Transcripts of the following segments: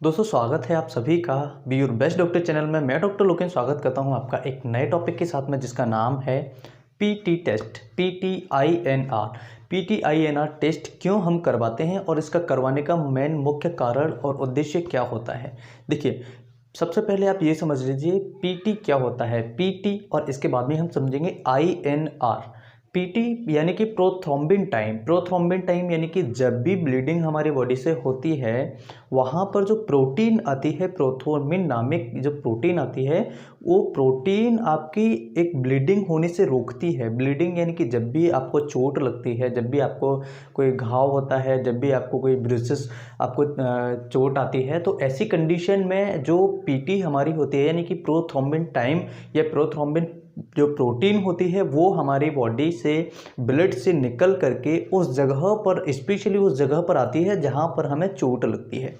दोस्तों स्वागत है आप सभी का be your best doctor channel में। मैं डॉक्टर लोकेन स्वागत करता हूं आपका एक नए टॉपिक के साथ में, जिसका नाम है पीटी टेस्ट, पीटीआईएनआर टेस्ट क्यों हम करवाते हैं और इसका करवाने का मेन मुख्य कारण और उद्देश्य क्या होता है। देखिए, सबसे पहले आप ये समझ लीजिए पीटी क्या होता है। पीटी और इसके बाद में हम समझेंगे आईएनआर। पीटी यानी कि प्रोथ्रोम्बिन टाइम। प्रोथ्रोम्बिन टाइम यानी कि जब भी ब्लीडिंग हमारी बॉडी से होती है, वहाँ पर जो प्रोटीन आती है, प्रोथ्रोम्बिन नामक जो प्रोटीन आती है, वो प्रोटीन आपकी एक ब्लीडिंग होने से रोकती है। ब्लीडिंग यानी कि जब भी आपको चोट लगती है, जब भी आपको कोई घाव होता है, जब भी आपको कोई ब्रूसेस, आपको चोट आती है, तो ऐसी कंडीशन में जो पीटी हमारी होती है यानी कि प्रोथ्रोम्बिन टाइम या प्रोथ्रोम्बिन जो प्रोटीन होती है, वो हमारी बॉडी से ब्लड से निकल करके उस जगह पर, स्पेशली उस जगह पर आती है जहाँ पर हमें चोट लगती है।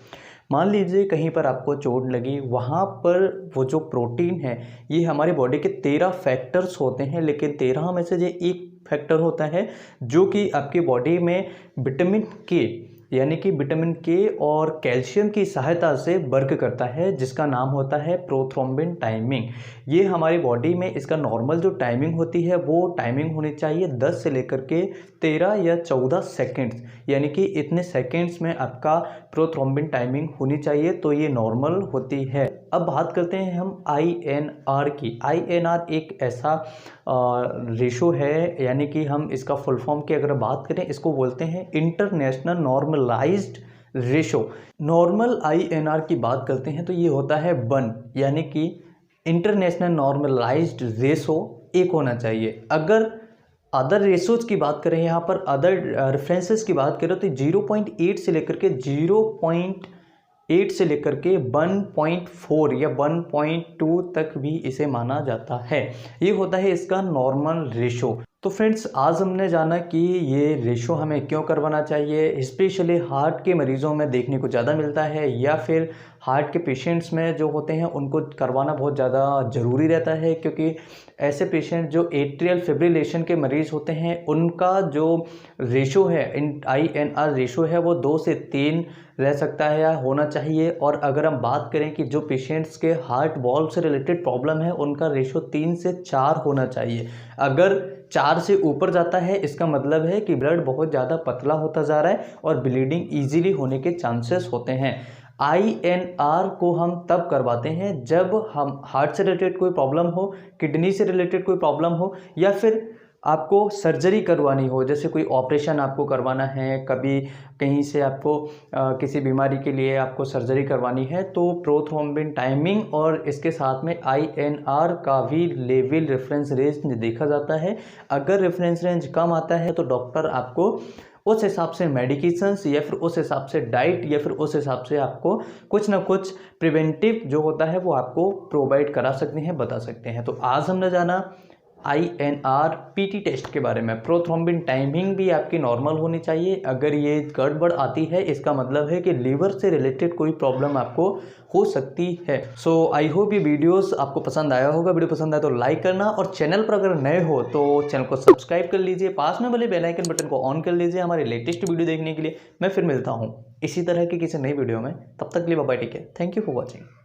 मान लीजिए कहीं पर आपको चोट लगी, वहाँ पर वो जो प्रोटीन है, ये हमारी बॉडी के 13 फैक्टर्स होते हैं, लेकिन 13 में से जो एक फैक्टर होता है जो कि आपकी बॉडी में विटामिन के यानी कि विटामिन के और कैल्शियम की सहायता से वर्क करता है, जिसका नाम होता है प्रोथ्रोम्बिन टाइमिंग। ये हमारी बॉडी में इसका नॉर्मल जो टाइमिंग होती है, वो टाइमिंग होनी चाहिए 10 से लेकर के 13 या 14 सेकेंड्स, यानी कि इतने सेकेंड्स में आपका प्रोथ्रोम्बिन टाइमिंग होनी चाहिए, तो ये नॉर्मल होती है। अब बात करते हैं हम आईएनआर की। आईएनआर एक ऐसा रेशो है, यानी कि हम इसका फुल फॉर्म की अगर बात करें, इसको बोलते हैं international normalised ratio. Normal INR की बात करते हैं तो ये होता है 1, यानी कि इंटरनेशनल नॉर्मलाइज्ड रेशो 1 होना चाहिए। अगर अदर रेशोज की बात करें, यहाँ पर अदर रेफरेंसेस की बात करें, तो 0.8 से लेकर के 0.8 से लेकर के 1.4 या 1.2 तक भी इसे माना जाता है। ये होता है इसका नॉर्मल रेशो। तो फ्रेंड्स, आज हमने जाना कि ये रेशो हमें क्यों करवाना चाहिए। स्पेशली हार्ट के मरीज़ों में देखने को ज़्यादा मिलता है, या फिर हार्ट के पेशेंट्स में जो होते हैं उनको करवाना बहुत ज़्यादा ज़रूरी रहता है, क्योंकि ऐसे पेशेंट जो एट्रियल फिब्रिलेशन के मरीज़ होते हैं, उनका जो रेशो है, आईएनआर रेशो है, वो 2 से 3 रह सकता है या होना चाहिए। और अगर हम बात करें कि जो पेशेंट्स के हार्ट वॉल्व से रिलेटेड प्रॉब्लम है, उनका रेशो 3 से 4 होना चाहिए। अगर 4 से ऊपर जाता है, इसका मतलब है कि ब्लड बहुत ज़्यादा पतला होता जा रहा है और ब्लीडिंग ईजिली होने के चांसेस होते हैं। आईएनआर को हम तब करवाते हैं जब हम हार्ट से रिलेटेड कोई प्रॉब्लम हो, किडनी से रिलेटेड कोई प्रॉब्लम हो, या फिर आपको सर्जरी करवानी हो, जैसे कोई ऑपरेशन आपको करवाना है, कभी कहीं से आपको किसी बीमारी के लिए आपको सर्जरी करवानी है, तो प्रोथ्रोम्बिन टाइमिंग और इसके साथ में आईएनआर का भी लेवल रेफरेंस रेंज देखा जाता है। अगर रेफरेंस रेंज कम आता है तो डॉक्टर आपको उस हिसाब से मेडिकेशंस या फिर उस हिसाब से डाइट या फिर उस हिसाब से आपको कुछ ना कुछ प्रिवेंटिव जो होता है वो आपको प्रोवाइड करा सकते हैं, बता सकते हैं। तो आज हमने जाना आईएनआर पीटी टेस्ट के बारे में। प्रोथ्रोम्बिन टाइमिंग भी आपकी नॉर्मल होनी चाहिए। अगर ये गड़बड़ आती है, इसका मतलब है कि लीवर से रिलेटेड कोई प्रॉब्लम आपको हो सकती है। सो आई होप ये वीडियोस आपको पसंद आया होगा। वीडियो पसंद आया तो लाइक करना, और चैनल पर अगर नए हो तो चैनल को सब्सक्राइब कर लीजिए, पास में वाले बेल आइकन बटन को ऑन कर लीजिए हमारे लेटेस्ट वीडियो देखने के लिए। मैं फिर मिलता हूँ इसी तरह की किसी नई वीडियो में। तब तक के लिए bye bye, take care, thank you for watching.